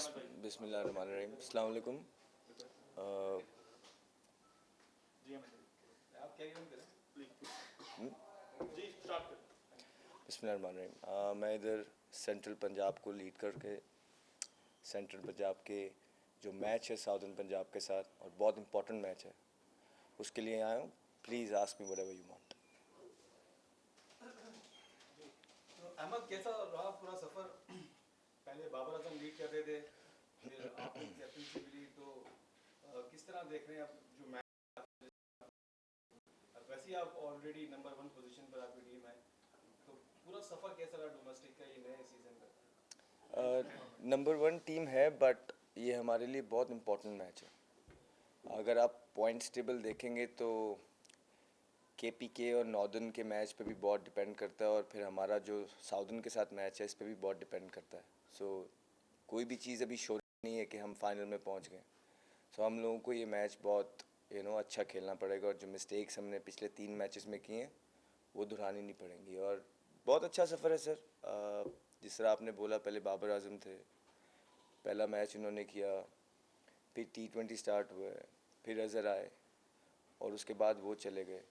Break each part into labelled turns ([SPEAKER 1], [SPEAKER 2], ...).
[SPEAKER 1] बिस्मिल्लाहिर्रहमानिर्रहीम। अस्सलाम वालेकुम। बिस्मिल्लाहिर्रहमानिर्रहीम। मैं इधर सेंट्रल पंजाब को लीड करके सेंट्रल पंजाब के जो मैच है साउदर्न पंजाब के साथ, और बहुत इंपॉर्टेंट मैच है, उसके लिए आया हूँ। Please ask me whatever you want.
[SPEAKER 2] Ahmed, कैसा रहा पूरा सफर? पहले बाबर आजम लीड कर रहे थे, फिर आपने कैप्टनसी मिली, तो किस तरह देख रहे हैं आप जो मैच? वैसे ही आप ऑलरेडी नंबर 1 पोजीशन पर आपकी टीम है, तो पूरा सफर कैसा रहा डोमेस्टिक का, ये नए सीजन का?
[SPEAKER 1] नंबर 1 टीम है, बट ये हमारे लिए बहुत इंपॉर्टेंट मैच है। अगर आप पॉइंट्स टेबल देखेंगे तो KPK और नॉर्दर्न के मैच पे भी बहुत डिपेंड करता है, और फिर हमारा जो साउदर्न के साथ मैच है इस पे भी बहुत डिपेंड करता है। सो कोई भी चीज़ अभी श्योर नहीं है कि हम फाइनल में पहुंच गए। सो हम लोगों को ये मैच बहुत अच्छा खेलना पड़ेगा, और जो मिस्टेक्स हमने पिछले 3 मैचेस में किए हैं वो दोहरानी नहीं पड़ेंगी। और बहुत अच्छा सफ़र है सर। जिस तरह आपने बोला, पहले बाबर आजम थे, पहला मैच उन्होंने किया, फिर T20 स्टार्ट हुए, फिर अज़हर आए, और उसके बाद वो चले गए।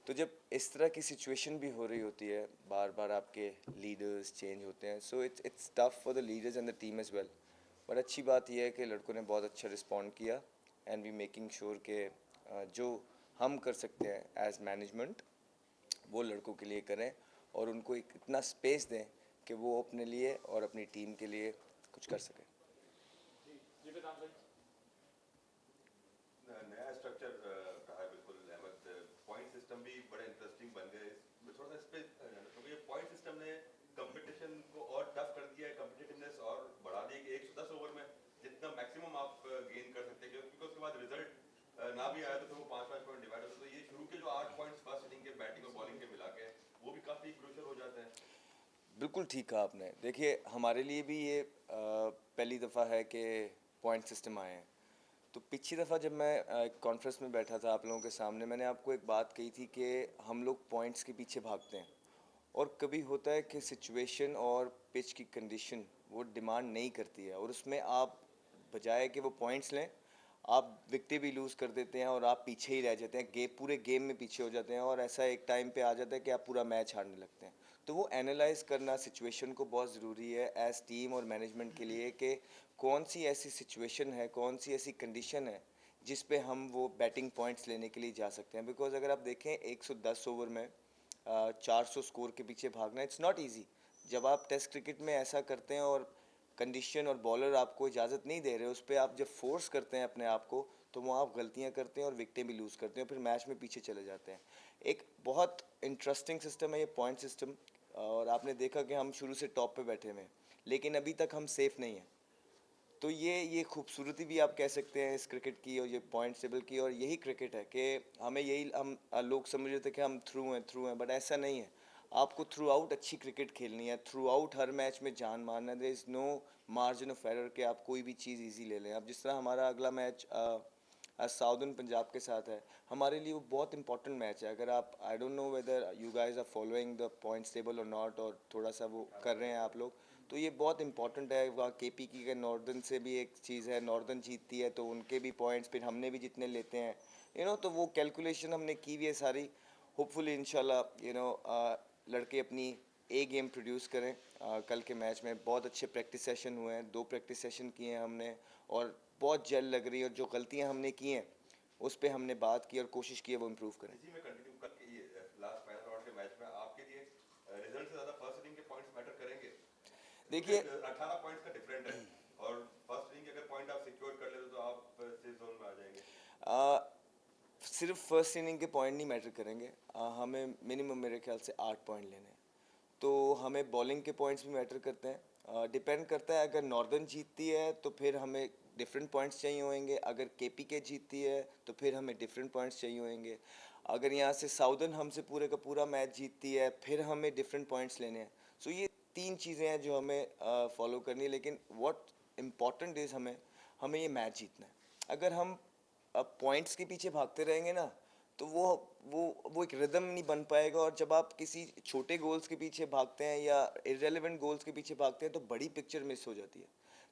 [SPEAKER 1] तो जब इस तरह की सिचुएशन भी हो रही होती है, बार बार आपके लीडर्स चेंज होते हैं, so it's tough for the leaders and the team as well. पर अच्छी बात यह है कि लड़कों ने बहुत अच्छा रिस्पॉन्ड किया, एंड वी मेकिंग श्योर के जो हम कर सकते हैं एज मैनेजमेंट वो लड़कों के लिए करें, और उनको एक इतना स्पेस दें कि वो अपने लिए और अपनी टीम के लिए कुछ कर सकें।
[SPEAKER 3] नया स्ट्रक्चर रहा है बिल्कुल अहमद। पॉइंट सिस्टम भी बड़े इंटरेस्टिंग बन गए। थोड़ा सा इस पे क्योंकि ये पॉइंट सिस्टम ने कंपटीशन को और टफ कर दिया है, कंपिटिटिवनेस और बढ़ा दी कि 110 ओवर में जितना मैक्सिमम आप गेन कर सकते हैं, क्योंकि उसके बाद रिजल्ट ना भी आया तो फिर वो 5-5 पॉइंट डिवाइड होता है। तो ये शुरू के जो 8 पॉइंट्स फर्स्ट इनिंग के बैटिंग और बॉलिंग के मिला के वो भी काफ़ी क्रूशियल हो जाते हैं।
[SPEAKER 1] बिल्कुल ठीक कहा आपने। देखिए, हमारे लिए भी ये पहली दफ़ा है कि पॉइंट सिस्टम आए हैं। तो पिछली दफ़ा जब मैं कॉन्फ्रेंस में बैठा था आप लोगों के सामने, मैंने आपको एक बात कही थी कि हम लोग पॉइंट्स के पीछे भागते हैं, और कभी होता है कि सिचुएशन और पिच की कंडीशन वो डिमांड नहीं करती है, और उसमें आप बजाय कि वो पॉइंट्स लें, आप विकेटें भी लूज़ कर देते हैं, और आप पीछे ही रह जाते हैं, पूरे गेम में पीछे हो जाते हैं, और ऐसा एक टाइम पे आ जाता है कि आप पूरा मैच हारने लगते हैं। तो वो एनालाइज करना सिचुएशन को बहुत ज़रूरी है एज टीम और मैनेजमेंट के लिए, कि कौन सी ऐसी सिचुएशन है, कौन सी ऐसी कंडीशन है जिस पे हम वो बैटिंग पॉइंट्स लेने के लिए जा सकते हैं। बिकॉज अगर आप देखें 110 ओवर में 400 स्कोर के पीछे भागना, इट्स नॉट इजी। जब आप टेस्ट क्रिकेट में ऐसा करते हैं और कंडीशन और बॉलर आपको इजाज़त नहीं दे रहे, उस पर आप जब फोर्स करते हैं अपने आप को, तो वो आप गलतियां करते हैं और विकेटें भी लूज़ करते हैं, फिर मैच में पीछे चले जाते हैं। एक बहुत इंटरेस्टिंग सिस्टम है ये पॉइंट सिस्टम, और आपने देखा कि हम शुरू से टॉप पे बैठे हुए हैं, लेकिन अभी तक हम सेफ़ नहीं हैं। तो ये खूबसूरती भी आप कह सकते हैं इस क्रिकेट की और ये पॉइंट टेबल की, और यही क्रिकेट है कि हमें यही हम लोग समझ रहे थे कि हम थ्रू हैं, बट ऐसा नहीं है। आपको थ्रू आउट अच्छी क्रिकेट खेलनी है, थ्रू आउट हर मैच में जान मारना है। There is no margin of error कि आप कोई भी चीज़ इजी ले लें। अब जिस तरह हमारा अगला मैच साउदर्न पंजाब के साथ है, हमारे लिए वो बहुत इंपॉर्टेंट मैच है। अगर आप, I don't know whether you guys are following the points table और नॉट, और थोड़ा सा वो कर रहे हैं आप लोग, तो ये बहुत इंपॉर्टेंट है। वहाँ KPK के नॉर्दर्न से भी एक चीज़ है, नॉर्दर्न जीतती है तो उनके भी पॉइंट्स, फिर हमने भी जितने लेते हैं, तो वो कैलकुलेशन हमने की हुई है सारी। होपफुली इंशाल्लाह लड़के अपनी ए गेम प्रोड्यूस करें। कल के मैच में बहुत अच्छे प्रैक्टिस सेशन हुए हैं, 2 प्रैक्टिस सेशन किए हैं हमने, और बहुत जेल लग रही है, और जो गलतियां हमने की हैं उस पर हमने बात की और कोशिश की है वो इम्प्रूव करें।
[SPEAKER 3] इसी में कंटिन्यू करके ये लास्ट फाइनल राउंड के मैच में आपके लिए रिजल्ट से ज्यादा फर्स्ट इनिंग के पॉइंट्स मैटर करेंगे? क्योंकि
[SPEAKER 1] देखिए
[SPEAKER 3] 18 पॉइंट्स का डिफरेंट है, और फर्स्ट इनिंग के अगर पॉइंट आप सिक्योर कर लेते तो आप सेफ जोन में आ जाएंगे।
[SPEAKER 1] सिर्फ फर्स्ट इनिंग के पॉइंट नहीं मैटर करेंगे, हमें मिनिमम मेरे ख्याल से 8 पॉइंट लेने हैं। तो हमें बॉलिंग के पॉइंट्स भी मैटर करते हैं। डिपेंड करता है, अगर नॉर्दर्न जीतती है तो फिर हमें डिफरेंट पॉइंट्स चाहिए होंगे, अगर KPK जीतती है तो फिर हमें डिफरेंट पॉइंट्स चाहिए होंगे, अगर यहाँ से साउदर्न हमसे पूरे का पूरा मैच जीतती है फिर हमें डिफरेंट पॉइंट्स लेने हैं। सो ये 3 चीज़ें हैं जो हमें फॉलो करनी है, लेकिन व्हाट इम्पॉर्टेंट इज़ हमें हमें ये मैच जीतना है। अगर हम अब पॉइंट्स के पीछे भागते रहेंगे ना, तो वो एक रिदम नहीं बन पाएगा, और जब आप किसी छोटे गोल्स के पीछे भागते हैं या इररेलेवेंट गोल्स के पीछे भागते हैं तो बड़ी पिक्चर मिस हो जाती है।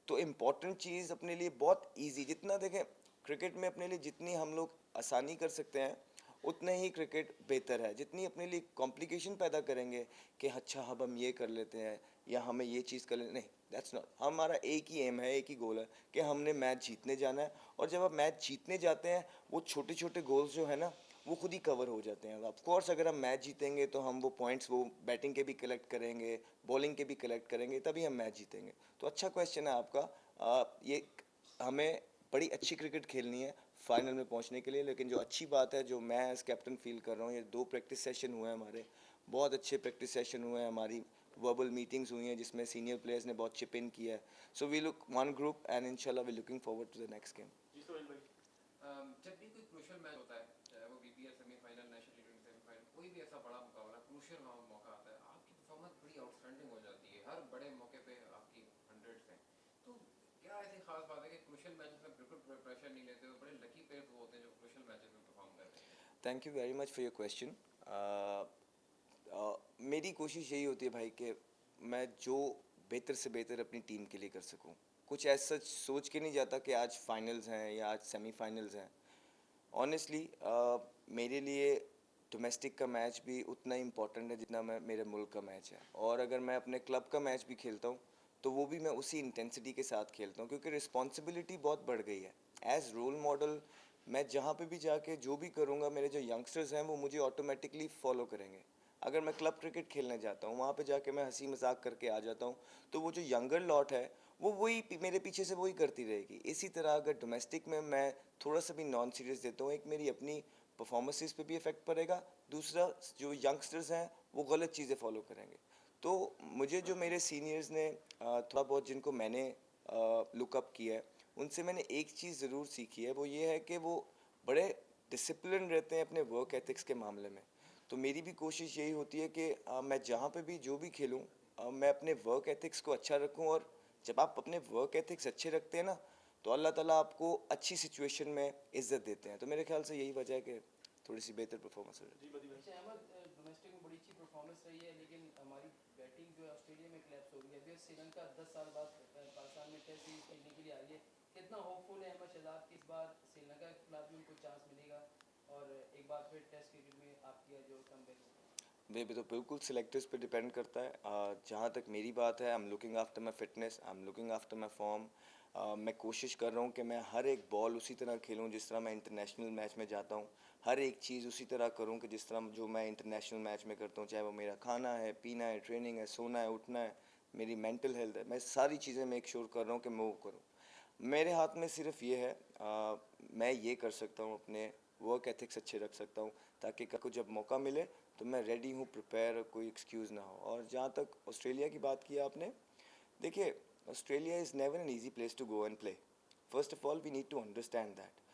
[SPEAKER 1] तो इम्पॉर्टेंट चीज़ अपने लिए बहुत इजी, जितना देखें क्रिकेट में अपने लिए जितनी हम लोग आसानी कर सकते हैं उतना ही क्रिकेट बेहतर है। जितनी अपने लिए कॉम्प्लिकेशन पैदा करेंगे कि अच्छा अब हम ये कर लेते हैं या हमें ये चीज़ कर ले, नहीं, दैट्स नॉट। हमारा एक ही एम है, एक ही गोल है कि हमने मैच जीतने जाना है। और जब आप मैच जीतने जाते हैं वो छोटे छोटे गोल्स जो है ना वो खुद ही कवर हो जाते हैं। ऑफ कोर्स अगर हम मैच जीतेंगे तो हम वो पॉइंट्स वो बैटिंग के भी कलेक्ट करेंगे, बॉलिंग के भी कलेक्ट करेंगे, तभी हम मैच जीतेंगे। तो अच्छा क्वेश्चन है आपका। ये हमें बड़ी अच्छी क्रिकेट खेलनी है फाइनल में पहुंचने के लिए। लेकिन जो अच्छी बात है, जो मैं एज कैप्टन फील कर रहा हूँ, ये 2 प्रैक्टिस सेशन हुए हैं हमारे, बहुत अच्छे प्रैक्टिस सेशन हुए हैं, हमारी वर्बल मीटिंग्स हुई हैं जिसमें सीनियर प्लेयर्स ने बहुत चिप इन किया है। So we look one group and इंशाल्लाह we looking forward to the next game.
[SPEAKER 2] जी सोहेल भाई।
[SPEAKER 4] जब भी कोई क्रूशियल मैच होता है, चाहे वो बीपीएल सेमीफाइनल, नेशनल टी20 सेमीफाइनल, कोई भी ऐसा बड़ा मुकाबला क्रूशियल मौका आता है, आपकी परफॉर्मेंस बड़ी आउटस्टैंडिंग हो जाती है। हर बड़े मौके पे आपकी हंड्रेड्स हैं। तो क्या ऐसी खास बात है कि क्रूशियल मैचेस में बिल्कुल प्रेशर नहीं लेते हो? बड़े लकी प्लेयर्स वो होते हैं जो क्रूशियल मैचेस में परफॉर्म करते हैं।
[SPEAKER 1] Thank you very much for your question. मेरी कोशिश यही होती है भाई कि मैं जो बेहतर से बेहतर अपनी टीम के लिए कर सकूं। कुछ ऐसा सोच के नहीं जाता कि आज फाइनल्स हैं या आज सेमीफाइनल्स हैं। ऑनेस्टली मेरे लिए डोमेस्टिक का मैच भी उतना ही इम्पोर्टेंट है जितना मैं मेरे मुल्क का मैच है। और अगर मैं अपने क्लब का मैच भी खेलता हूँ तो वो भी मैं उसी इंटेंसिटी के साथ खेलता हूँ, क्योंकि रिस्पॉन्सिबिलिटी बहुत बढ़ गई है। एज रोल मॉडल मैं जहाँ पे भी जाके जो भी करूँगा, मेरे जो यंगस्टर्स हैं वो मुझे ऑटोमेटिकली फॉलो करेंगे। अगर मैं क्लब क्रिकेट खेलने जाता हूँ, वहाँ पे जाके मैं हंसी मजाक करके आ जाता हूँ, तो वो जो यंगर लॉट है वो वही मेरे पीछे से वही करती रहेगी। इसी तरह अगर डोमेस्टिक में मैं थोड़ा सा भी नॉन सीरियस देता हूँ, एक मेरी अपनी परफॉर्मेंसेस पे भी इफ़ेक्ट पड़ेगा, दूसरा जो यंगस्टर्स हैं वो गलत चीज़ें फॉलो करेंगे। तो मुझे जो मेरे सीनियर्स ने थोड़ा बहुत जिनको मैंने लुकअप किया है, उनसे मैंने एक चीज़ ज़रूर सीखी है, वो ये है कि वो बड़े डिसिप्लिन रहते हैं अपने वर्क एथिक्स के मामले में। तो मेरी भी कोशिश यही होती है कि मैं जहाँ पे भी जो भी खेलूँ, मैं अपने वर्क एथिक्स को अच्छा रखूँ। और जब आप अपने वर्क एथिक्स अच्छे रखते हैं ना, तो अल्लाह ताला आपको अच्छी सिचुएशन में इज्जत देते हैं। तो मेरे ख्याल से यही वजह है कि थोड़ी सी बेहतर परफॉर्मेंस हो जाती
[SPEAKER 2] जी बदी भाई।
[SPEAKER 5] अच्छा अहमद, डोमेस्टिक में बड़ी अच्छी परफॉर्मेंस रही है, लेकिन हमारी बैटिंग जो है ऑस्ट्रेलिया में क्लैप्स हो गई है। फिर श्रीलंका 10 साल बाद पाकिस्तान में टेस्ट सीरीज खेलने के लिए आ रही है। कितना होपफुल है अहमद शहजाद कि इस बार श्रीलंका के खिलाफ भी उनको चांस मिलेगा और एक बार फिर टेस्ट क्रिकेट में आपकी जो कमबैक होगा?
[SPEAKER 1] है। वे तो बिल्कुल सिलेक्टर्स पे डिपेंड करता है। जहाँ तक मेरी बात है, I am looking after my fitness, I am looking after my form. मैं कोशिश कर रहा हूँ कि मैं हर एक बॉल उसी तरह खेलूँ जिस तरह मैं इंटरनेशनल मैच में जाता हूँ। हर एक चीज़ उसी तरह करूँ कि जिस तरह जो मैं इंटरनेशनल मैच में करता हूँ, चाहे वो मेरा खाना है, पीना है, ट्रेनिंग है, सोना है, उठना है, मेरी मेंटल हेल्थ है, मैं सारी चीज़ें मेक श्योर कर रहा हूँ कि मैं वो करूँ। मेरे हाथ में सिर्फ ये है, मैं ये कर सकता हूँ, अपने वर्क एथिक्स अच्छे रख सकता हूँ ताकि कल को जब मौका मिले तो मैं रेडी हूँ, प्रिपेयर, कोई एक्सक्यूज़ ना हो। और जहाँ तक ऑस्ट्रेलिया की बात की आपने, देखिए Australia is never an easy place to go and play. First of all we need to understand that.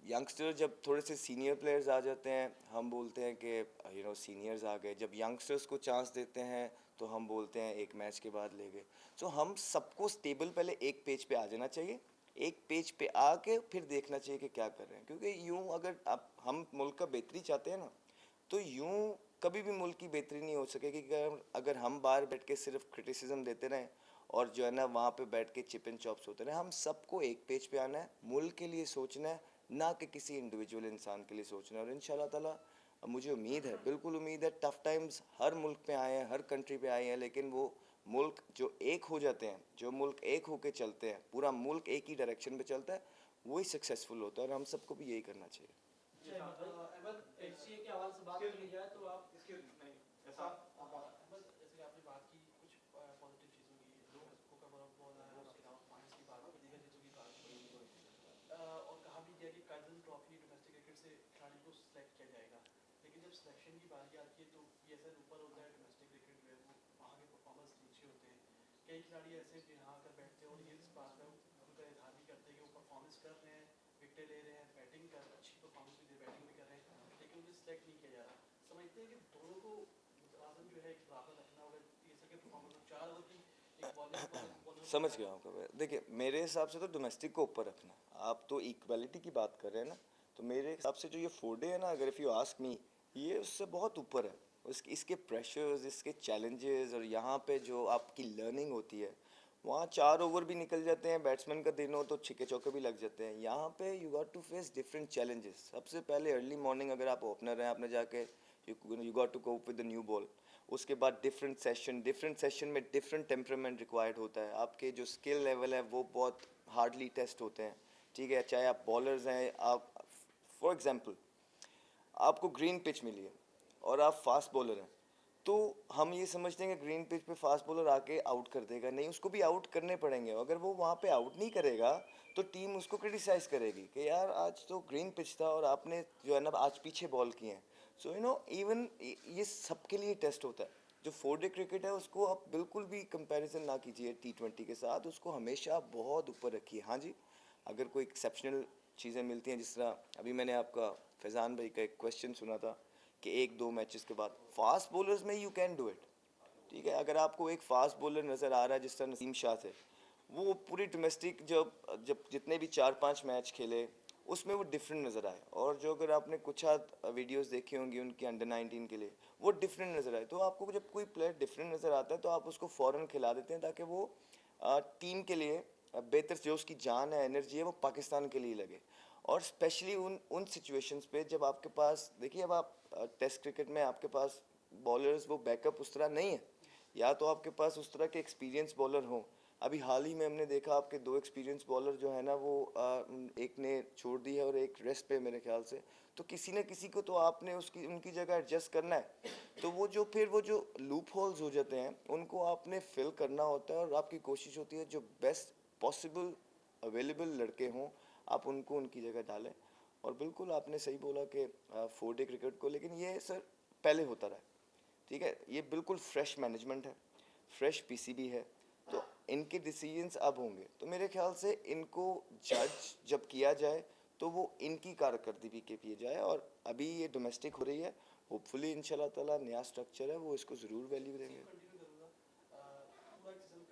[SPEAKER 1] Youngster जब थोड़े से सीनियर प्लेयर्स आ जाते हैं, हम बोलते हैं कि सीनियर्स आ गए। जब यंगस्टर्स को चांस देते हैं तो हम बोलते हैं एक मैच के बाद ले गए। सो हम सबको स्टेबल पहले एक पेज पे आ जाना चाहिए, एक पेज पे आके फिर देखना चाहिए कि क्या कर रहे हैं। क्योंकि यूं अगर आप हम मुल्क का बेहतरी चाहते हैं ना, तो यूं कभी भी मुल्क की बेहतरी नहीं हो सकेगी अगर हम बाहर बैठ के सिर्फ क्रिटिसिज्म देते रहें और जो है ना वहाँ पे बैठ के चिप एंड चॉप्स होते रहे। हम सबको एक पेज पे आना है, मुल्क के लिए सोचना है, ना कि किसी इंडिविजुअल इंसान के लिए सोचना है। और इंशाल्लाह ताला मुझे उम्मीद है, बिल्कुल उम्मीद है, टफ़ टाइम्स हर मुल्क पे आए हैं, हर कंट्री पे आए हैं, लेकिन वो मुल्क जो एक हो जाते हैं, जो मुल्क एक होके चलते हैं, पूरा मुल्क एक ही डायरेक्शन पे चलता है, वही सक्सेसफुल होता है। और हम सबको भी यही करना चाहिए।
[SPEAKER 2] अच्छा अहमद, एचसीए के हवाले से बात की जाए तो आप इसके नहीं ऐसा
[SPEAKER 5] अहमद, जैसे कि आपने बात की कुछ पॉजिटिव चीज़ों की, लोगों का बड़ा बोल रहा है, उसके अलावा पॉइंट्स की बात, दीगर चीज़ों की बात की और कहा भी गया कि कर्जन ट्रॉफी डोमेस्टिक क्रिकेट से खिलाड़ी को सिलेक्ट किया जाएगा। लेकिन जब सिलेक्शन की बात आती है तो ये ऐसा ऊपर होता है डोमेस्टिक क्रिकेट में, वो वहाँ के परफॉर्मेंस नीचे होते हैं। कई खिलाड़ी ऐसे हैं जो यहाँ आकर बैठते हैं और ये इस बात का उनका इजहार भी करते हैं कि वो परफॉर्मेंस कर रहे हैं, विकेटें ले रहे हैं, बैटिंग कर अच्छी परफॉर्मेंस भी दे, बैटिंग भी कर रहे हैं, लेकिन उन्हें सिलेक्ट नहीं किया जा रहा। समझते हैं कि दोनों को मुतवाज़न जो है एक बराबर रखना होगा। ये सके परफॉर्मेंस 4 ओवर की एक बॉलिंग
[SPEAKER 1] समझ गया आपका। देखिए मेरे हिसाब से तो डोमेस्टिक को ऊपर रखना। आप तो इक्वालिटी की बात कर रहे हैं ना, तो मेरे हिसाब से जो ये 4 डे है ना, अगर इफ़ यू आस्क मी, ये उससे बहुत ऊपर है। इसके प्रेशर्स, इसके चैलेंजेस और यहाँ पे जो आपकी लर्निंग होती है वहाँ 4 ओवर भी निकल जाते हैं, बैट्समैन का दिन हो तो छिक्के चौके भी लग जाते हैं। यहाँ पे you got to face different challenges. सबसे पहले अर्ली मॉर्निंग अगर आप ओपनर हैं, आपने जाके you got to cope with the new ball. उसके बाद डिफरेंट सेशन में डिफरेंट टेम्परामेंट रिक्वायर्ड होता है। आपके जो स्किल लेवल है वो बहुत हार्डली टेस्ट होते हैं, ठीक है। चाहे आप बॉलर्स हैं, आप फॉर एग्जांपल आपको ग्रीन पिच मिली है और आप फास्ट बॉलर हैं, तो हम ये समझते हैं कि ग्रीन पिच पे फास्ट बॉलर आके आउट कर देगा। नहीं, उसको भी आउट करने पड़ेंगे। अगर वो वहाँ पे आउट नहीं करेगा तो टीम उसको क्रिटिसाइज करेगी कि यार आज तो ग्रीन पिच था और आपने जो है ना आज पीछे बॉल किए हैं। सो यू नो इवन ये सबके लिए टेस्ट होता है। जो 4 डे क्रिकेट है उसको आप बिल्कुल भी कंपैरिजन ना कीजिए T20 के साथ, उसको हमेशा बहुत ऊपर रखिए। हाँ जी, अगर कोई एक्सेप्शनल चीज़ें मिलती हैं, जिस तरह अभी मैंने आपका फैज़ान भाई का एक क्वेश्चन सुना था कि 1-2 मैचेस के बाद फास्ट बॉलर्स में यू कैन डू इट, ठीक है। अगर आपको एक फास्ट बॉलर नज़र आ रहा है जिस तरह नसीम शाह थे, वो पूरी डोमेस्टिक जब जब जितने भी 4-5 मैच खेले उसमें वो डिफरेंट नज़र आए। और जो अगर आपने कुछ वीडियोस देखी होंगी उनकी अंडर-19 के लिए, वो डिफरेंट नज़र आए। तो आपको जब कोई प्लेयर डिफरेंट नज़र आता है तो आप उसको फ़ौरन खिला देते हैं ताकि वो टीम के लिए बेहतर, जो उसकी जान है, एनर्जी है, वो पाकिस्तान के लिए लगे। और स्पेशली उन सिचुएशंस पे जब आपके पास, देखिए अब आप टेस्ट क्रिकेट में आपके पास बॉलर्स वो बैकअप उस तरह नहीं है, या तो आपके पास उस तरह के एक्सपीरियंस बॉलर हों। अभी हाल ही में हमने देखा आपके 2 एक्सपीरियंस बॉलर जो है ना वो एक ने छोड़ दी है और एक रेस्ट पे मेरे ख्याल से। तो किसी न किसी को तो आपने उसकी उनकी जगह एडजस्ट करना है। तो वो जो लूप होल्स हो जाते हैं उनको आपने फिल करना होता है और आपकी कोशिश होती है जो बेस्ट पॉसिबल अवेलेबल लड़के हों आप उनको उनकी जगह डालें। और बिल्कुल आपने सही बोला कि 4 डे क्रिकेट को, लेकिन ये सर पहले होता रहा है, ठीक है। ये बिल्कुल फ्रेश मैनेजमेंट है, फ्रेश पीसीबी है, तो इनके डिसीजंस अब होंगे। तो मेरे ख्याल से इनको जज जब किया जाए तो वो इनकी कारकर्दगी के किए जाए। और अभी ये डोमेस्टिक हो रही है, होपफुली इंशाल्लाह ताला नया स्ट्रक्चर है वो इसको ज़रूर वैल्यू देंगे।
[SPEAKER 5] कंटिन्यू करूंगा पूरा सीजन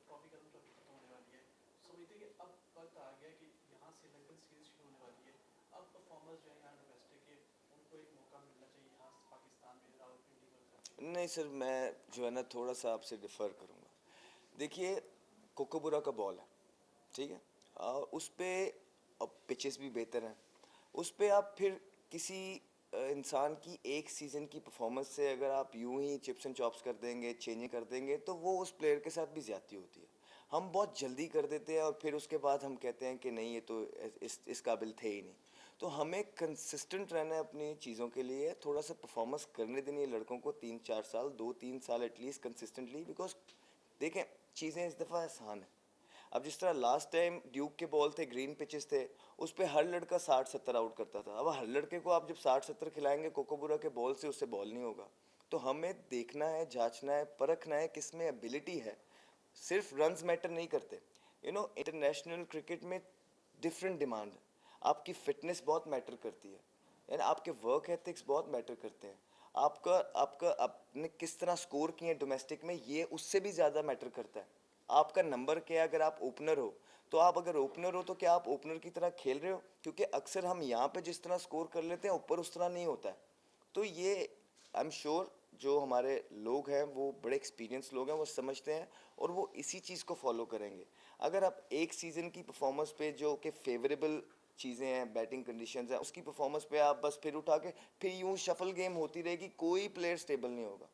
[SPEAKER 5] ट्रॉफी खत्म होने वाली है। समझते हैं कि अब वक्त आ गया कि यहाँ से लंदन सीरीज शुरू होने वाली है। अब परफॉर्मर्स जो है यहाँ डोमेस्टिक के, उनको एक मौका मिलना चाहिए यहाँ पाकिस्तान में रावलपिंडी में।
[SPEAKER 1] नहीं सर, मैं जो है ना थोड़ा सा आपसे डिफ़र करूँगा। देखिए कोकोबुरा का बॉल है, ठीक है, उस पे अब पिचेस भी बेहतर हैं। उस पे आप फिर किसी इंसान की एक सीज़न की परफॉर्मेंस से अगर आप यूं ही चिप्स एंड चॉप्स कर देंगे, चेंजिंग कर देंगे, तो वो उस प्लेयर के साथ भी ज़्यादती होती है। हम बहुत जल्दी कर देते हैं और फिर उसके बाद हम कहते हैं कि नहीं ये तो इस काबिल थे ही नहीं। तो हमें कंसिस्टेंट रहना है अपनी चीज़ों के लिए, थोड़ा सा परफॉर्मेंस करने देनी है लड़कों को 3-4 साल, 2-3 साल एटलीस्ट कंसिस्टेंटली। बिकॉज देखें चीज़ें इस दफ़ा आसान है। अब जिस तरह लास्ट टाइम ड्यूक के बॉल थे, ग्रीन पिचेस थे, उस पर हर लड़का 60-70 आउट करता था। अब हर लड़के को आप जब 60-70 खिलाएंगे कोकोबुरा के बॉल से, उससे बॉल नहीं होगा। तो हमें देखना है, जांचना है, परखना है किस में एबिलिटी है। सिर्फ रन्स मैटर नहीं करते, यू नो इंटरनेशनल क्रिकेट में डिफरेंट डिमांड है। आपकी फिटनेस बहुत मैटर करती है, यानी आपके वर्क एथिक्स बहुत मैटर करते हैं। आपका आपका आपने किस तरह स्कोर किए डोमेस्टिक में, ये उससे भी ज़्यादा मैटर करता है। आपका नंबर क्या है, अगर आप ओपनर हो तो आप अगर ओपनर हो तो क्या आप ओपनर की तरह खेल रहे हो, क्योंकि अक्सर हम यहाँ पे जिस तरह स्कोर कर लेते हैं ऊपर उस तरह नहीं होता है। तो ये आई एम श्योर जो हमारे लोग हैं वो बड़े एक्सपीरियंस लोग हैं, वो समझते हैं और वो इसी चीज़ को फॉलो करेंगे। अगर आप एक सीज़न की परफॉर्मेंस पे जो कि फेवरेबल चीज़ें हैं, बैटिंग कंडीशंस हैं, उसकी परफॉर्मेंस पे आप बस फिर उठा के फिर यूँ शफल गेम होती रहेगी, कोई प्लेयर स्टेबल नहीं होगा।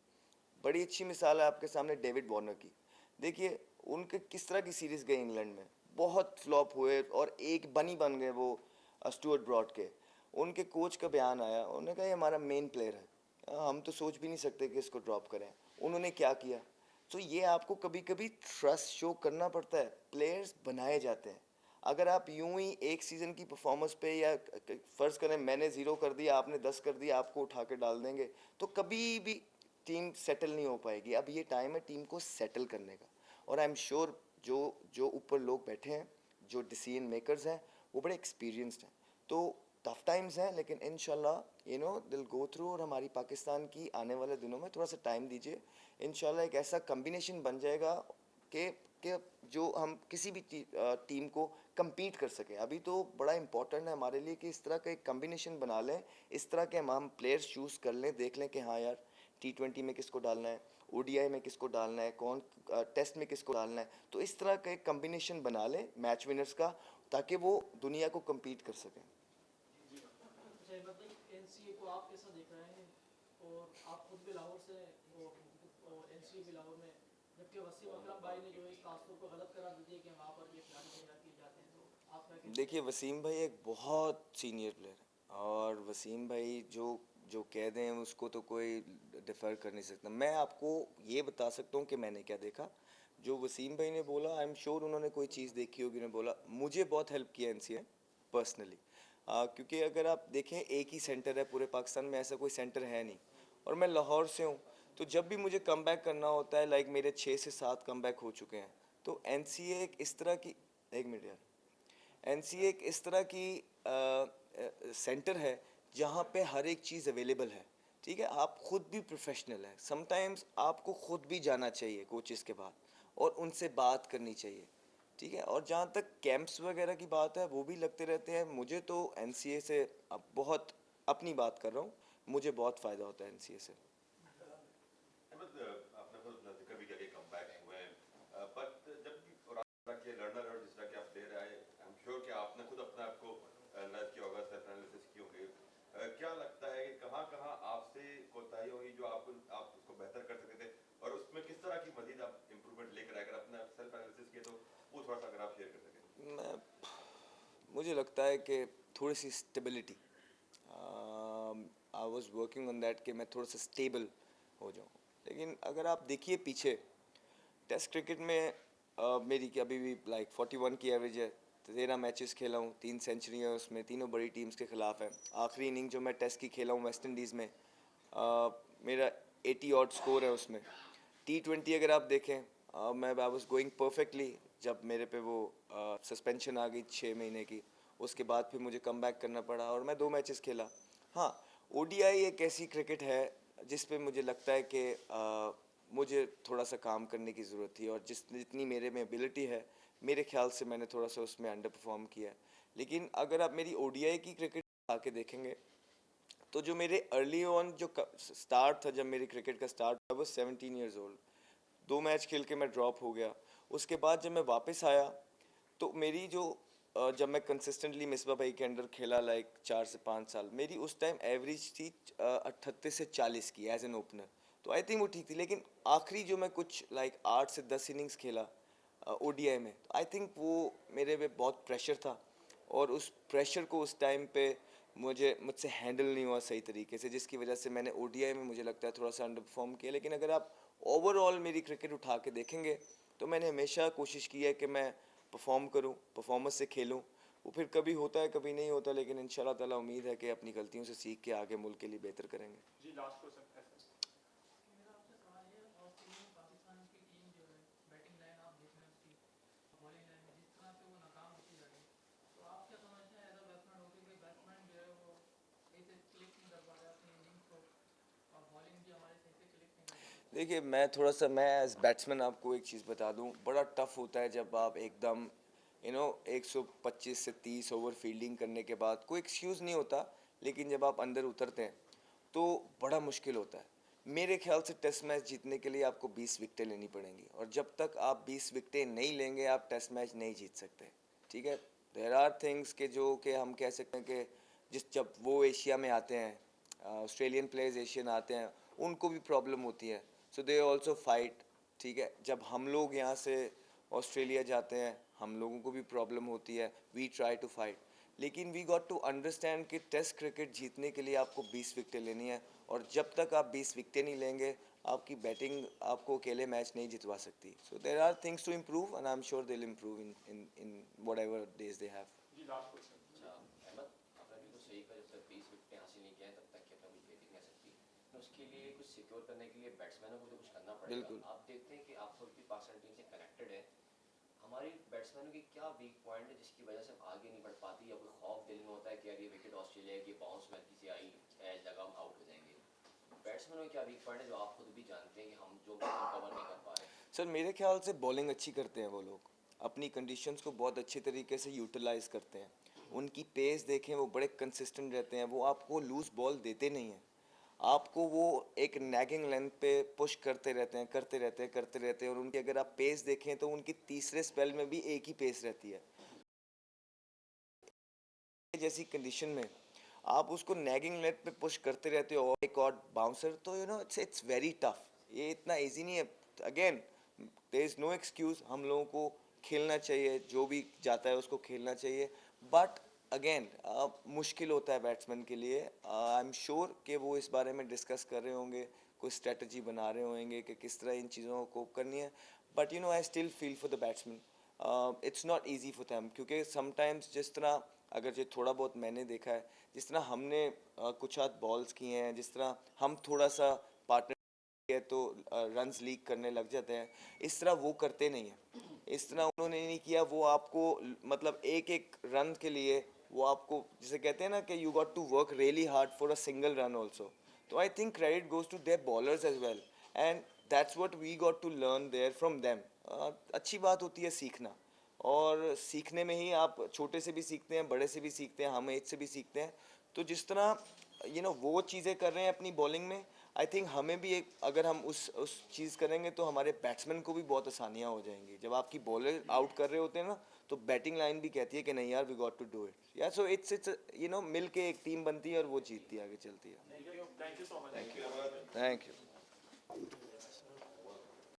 [SPEAKER 1] बड़ी अच्छी मिसाल है आपके सामने डेविड वार्नर की। देखिए उनके किस तरह की सीरीज़ गई इंग्लैंड में, बहुत फ्लॉप हुए और एक बनी बन गए वो स्टुअर्ट ब्रॉड के। उनके कोच का बयान आया, उन्होंने कहा ये हमारा मेन प्लेयर है, हम तो सोच भी नहीं सकते कि इसको ड्रॉप करें। उन्होंने क्या किया। तो ये आपको कभी कभी ट्रस्ट शो करना पड़ता है, प्लेयर्स बनाए जाते हैं। अगर आप यूं ही एक सीज़न की परफॉर्मेंस पे या फ़र्ज़ करें मैंने 0 कर दिया, आपने 10 कर दिया, आपको उठा के डाल देंगे, तो कभी भी टीम सेटल नहीं हो पाएगी। अब ये टाइम है टीम को सेटल करने का। और आई एम श्योर जो जो ऊपर लोग बैठे हैं, जो डिसीजन मेकर्स हैं, वो बड़े एक्सपीरियंस्ड हैं। तो टफ टाइम्स हैं लेकिन इंशाल्लाह यू नो दिल गो थ्रू। और हमारी पाकिस्तान की आने वाले दिनों में थोड़ा सा टाइम दीजिए, इंशाल्लाह एक ऐसा कम्बिनेशन बन जाएगा कि जो हम किसी भी टीम को compete कर सकें। अभी तो बड़ा इंपॉर्टेंट है हमारे लिए कि इस तरह का एक कम्बिनेशन बना लें, इस तरह के हम प्लेयर्स चूज़ कर लें, देख लें कि हाँ यार T20 में किसको डालना है। ओडीआई में किसको डालना है, कौन टेस्ट में किसको डालना है, तो इस तरह का एक कम्बिनेशन बना लें मैच विनर्स का, ताकि वो दुनिया को कम्पीट कर सकें।
[SPEAKER 5] अच्छा मतलब एनसीए को आप कैसा देख रहे हैं, और आप खुद भी लाहौर से हैं, और एनसीए भी लाहौर में, जबकि वसीम अकरम भाई ने जो है इस तासुर को गलत करार दिया कि वहाँ पर ये खिलाड़ी तैयार किए जाते हैं, तो आप क्या कहते हैं?
[SPEAKER 1] देखिए वसीम भाई एक बहुत सीनियर प्लेयर है, और वसीम भाई जो जो कह दें उसको तो कोई डिफ़र कर नहीं सकता। मैं आपको ये बता सकता हूँ कि मैंने क्या देखा। जो वसीम भाई ने बोला, आई एम श्योर उन्होंने कोई चीज़ देखी होगी, उन्होंने बोला मुझे बहुत हेल्प किया एनसीए पर्सनली, क्योंकि अगर आप देखें एक ही सेंटर है पूरे पाकिस्तान में, ऐसा कोई सेंटर है नहीं, और मैं लाहौर से हूँ। तो जब भी मुझे कम बैक करना होता है, लाइक मेरे 6 से 7 कम बैक हो चुके हैं, तो एनसीए एक इस तरह की, एक मिनट यार, एनसीए एक इस तरह की सेंटर है जहाँ पे हर एक चीज़ अवेलेबल है। ठीक है, आप खुद भी प्रोफेशनल हैं, समटाइम्स आपको खुद भी जाना चाहिए कोचेस के बाद और उनसे बात करनी चाहिए। ठीक है, और जहाँ तक कैंप्स वगैरह की बात है, वो भी लगते रहते हैं। मुझे तो एनसीए से अब बहुत, अपनी बात कर रहा हूँ, मुझे बहुत फ़ायदा होता है एनसीए से।
[SPEAKER 3] अहमद, आपने खुद अपना जिक्र भी किया कि कमबैक्स हुए हैं, बट जब भी और आप तरह के लर्नर और जिस तरह के आप प्लेयर आए, आई एम श्योर कि आपने खुद अपने आप को एनालाइज किया होगा, सेल्फ एनालिसिस की होगी। क्या लगता है कि कहाँ कहाँ आपसे कोताही हुई जो आप उसको बेहतर कर सकते थे, और उसमें किस तरह की मजीद आप इम्प्रूवमेंट लेकर आए? अगर अपना सेल्फ एनालिसिस किए तो वो थोड़ा सा अगर आप शेयर कर सकें।
[SPEAKER 1] मैं, मुझे लगता है कि थोड़ी सी stability, I was working on that कि मैं थोड़ा सा स्टेबल हो जाऊँ। लेकिन अगर आप देखिए पीछे टेस्ट क्रिकेट में मेरी की अभी भी लाइक 41 की एवरेज है, 13 मैचेस खेला हूँ, 3 सेंचुरी है उसमें, तीनों बड़ी टीम्स के खिलाफ है। आखिरी इनिंग जो मैं टेस्ट की खेला हूँ वेस्ट इंडीज़ में, मेरा 80 ऑड स्कोर है उसमें। T20 अगर आप देखें, मैं आई वॉज गोइंग परफेक्टली, जब मेरे पे वो सस्पेंशन आ गई 6 महीने की, उसके बाद फिर मुझे कम बैक करना पड़ा और मैं 2 मैचेस खेला। हाँ, ओडीआई एक ऐसी क्रिकेट है जिस पे मुझे लगता है कि मुझे थोड़ा सा काम करने की ज़रूरत थी, और जितनी मेरे में एबिलिटी है, मेरे ख्याल से मैंने थोड़ा सा उसमें अंडर परफॉर्म किया है। लेकिन अगर आप मेरी ओडीआई की क्रिकेट आके देखेंगे, तो जो मेरे अर्ली ऑन जो स्टार्ट था, जब मेरी क्रिकेट का स्टार्ट था, वो 17 ईयर्स ओल्ड, 2 मैच खेल के मैं ड्रॉप हो गया। उसके बाद जब मैं वापस आया, तो मेरी जो जब मैं कंसिस्टेंटली मिसबा भाई के अंडर खेला लाइक 4 से 5 साल, मेरी उस टाइम एवरेज थी 38 से 40 की एज एन ओपनर। तो आई थिंक वो ठीक थी। लेकिन आखिरी जो मैं कुछ लाइक 8 से 10 इनिंग्स खेला ओडीआई में, तो आई थिंक वो मेरे पे बहुत प्रेशर था, और उस प्रेशर को उस टाइम पे मुझसे हैंडल नहीं हुआ सही तरीके से, जिसकी वजह से मैंने ओडीआई में मुझे लगता है थोड़ा सा अंडर परफॉर्म किया। लेकिन अगर आप ओवरऑल मेरी क्रिकेट उठा के देखेंगे, तो मैंने हमेशा कोशिश की है कि मैं परफॉर्म करूं, परफॉर्मेंस से खेलूं। वो फिर कभी होता है कभी नहीं होता, लेकिन इंशाल्लाह ताला उम्मीद है कि अपनी गलतियों से सीख के आगे मुल्क के लिए बेहतर करेंगे।
[SPEAKER 2] जी लास्ट क्वेश्चन है सर।
[SPEAKER 5] मेरा आपसे सवाल है, ऑस्ट्रेलिया में पाकिस्तान की टीम जो है, बैटिंग लाइन आप देख रहे हैं उसकी, बॉलिंग लाइन में जिस तरह से वो नाकाम होती जा रही है, तो आप क्या समझते हैं एज अ बैट्समैन होकर कि बैट्समैन जो है वो सही से क्लिक नहीं कर पा रहे अपनी इनिंग्स को, और बॉलिंग भी हमारे सही से क्लिक नहीं कर पा रही?
[SPEAKER 1] देखिए मैं थोड़ा सा, मैं एज बैट्समैन आपको एक चीज़ बता दूं, बड़ा टफ होता है जब आप एकदम 125 से 30 ओवर फील्डिंग करने के बाद, कोई एक्सक्यूज़ नहीं होता, लेकिन जब आप अंदर उतरते हैं तो बड़ा मुश्किल होता है। मेरे ख्याल से टेस्ट मैच जीतने के लिए आपको 20 विकेटें लेनी पड़ेंगी, और जब तक आप 20 विकेटें नहीं लेंगे, आप टेस्ट मैच नहीं जीत सकते। ठीक है, देर आर थिंग्स के जो कि हम कह सकते हैं कि जब वो एशिया में आते हैं, ऑस्ट्रेलियन प्लेयर्स एशियन आते हैं, उनको भी प्रॉब्लम होती है, सो दे ऑल्सो फाइट। ठीक है, जब हम लोग यहाँ से ऑस्ट्रेलिया जाते हैं, हम लोगों को भी प्रॉब्लम होती है, वी ट्राई टू फाइट। लेकिन वी गॉट टू अंडरस्टैंड कि टेस्ट क्रिकेट जीतने के लिए आपको 20 विकेटें लेनी है, और जब तक आप 20 विकेटें नहीं लेंगे, आपकी बैटिंग आपको अकेले मैच नहीं जितवा सकती। So there are things to improve, and I am sure they will improve in whatever days they have.
[SPEAKER 2] जी लास्ट क्वेश्चन।
[SPEAKER 6] अच्छा अहमद, आपने बिल्कुल सही कहा, जब तक 20 विकेटें हासिल नहीं किया तब तक कि अपना कुछ बेहतरी नहीं आ सकती। तो उसके लिए कुछ सिक्योर करने के लिए बैट्समैनों को तो कुछ करना पड़ेगा।
[SPEAKER 1] बिल्कुल।
[SPEAKER 6] आप देखते हैं कि आप खुद भी पाकिस्तान टीम से कनेक्टेड है, हमारी बैट्समैनों की क्या वीक पॉइंट है जिसकी वजह से हम आगे नहीं बढ़ पाती, या कोई खौफ दिल में होता है कि यार ये विकेट ऑस्ट्रेलिया की बाउंस में किसी आई एज लगा हम आउट हो जाएंगे? बैट्समैनों की क्या वीक पॉइंट है जो आप खुद भी जानते हैं कि हम जो कवर नहीं कर पा रहे?
[SPEAKER 1] सर मेरे ख्याल से बॉलिंग अच्छी करते हैं वो लोग, अपनी कंडीशंस को बहुत अच्छे तरीके से यूटिलाइज करते हैं। उनकी पेस देखें, वो बड़े कंसिस्टेंट रहते हैं, वो आपको लूज़ बॉल देते नहीं हैं। आपको वो एक नैगिंग लेंथ पे पुश करते रहते हैं और उनकी अगर आप पेस देखें तो उनकी तीसरे स्पेल में भी एक ही पेस रहती है। जैसी कंडीशन में आप उसको नैगिंग लेंथ पे पुश करते रहते हो और एक और बाउंसर, तो you know it's very tough. ये इतना इजी नहीं है। Again there is no excuse, हम लोगों को खेलना चाहिए, जो भी जाता है उसको खेलना चाहिए, बट अगेन मुश्किल होता है बैट्समैन के लिए। आई एम श्योर कि वो इस बारे में डिस्कस कर रहे होंगे, कोई स्ट्रेटजी बना रहे होंगे कि किस तरह इन चीज़ों को कोप करनी है, but you know I still feel for the batsman. It's not easy for them, क्योंकि समटाइम्स जिस तरह, अगर जो थोड़ा बहुत मैंने देखा है, जिस तरह हमने कुछ हाथ बॉल्स किए हैं, जिस तरह हम थोड़ा सा पार्टनर है तो रन्स लीक करने लग जाते हैं, इस तरह वो करते नहीं हैं। इस तरह उन्होंने नहीं किया। वो आपको मतलब एक एक रन के लिए वो आपको, जिसे कहते हैं ना कि you got to work really hard for a single run also. तो I think credit goes to their bowlers as well, and that's what we got to learn there from them. अच्छी बात होती है सीखना, और सीखने में ही आप छोटे से भी सीखते हैं, बड़े से भी सीखते हैं, हम एज से भी सीखते हैं। तो जिस तरह यू नो वो चीज़ें कर रहे हैं अपनी बॉलिंग में, आई थिंक हमें भी एक, अगर हम उस चीज़ करेंगे तो हमारे बैट्समैन को भी बहुत आसानियाँ हो जाएंगी। जब आपकी बॉलर आउट कर रहे होते हैं ना, तो बैटिंग लाइन भी कहती है कि नहीं यार, we got to do it यार। सो इट्स यू नो मिल के एक टीम बनती है और वो जीतती है, आगे चलती है।
[SPEAKER 5] Thank you so much.
[SPEAKER 3] Thank you.
[SPEAKER 1] Thank you.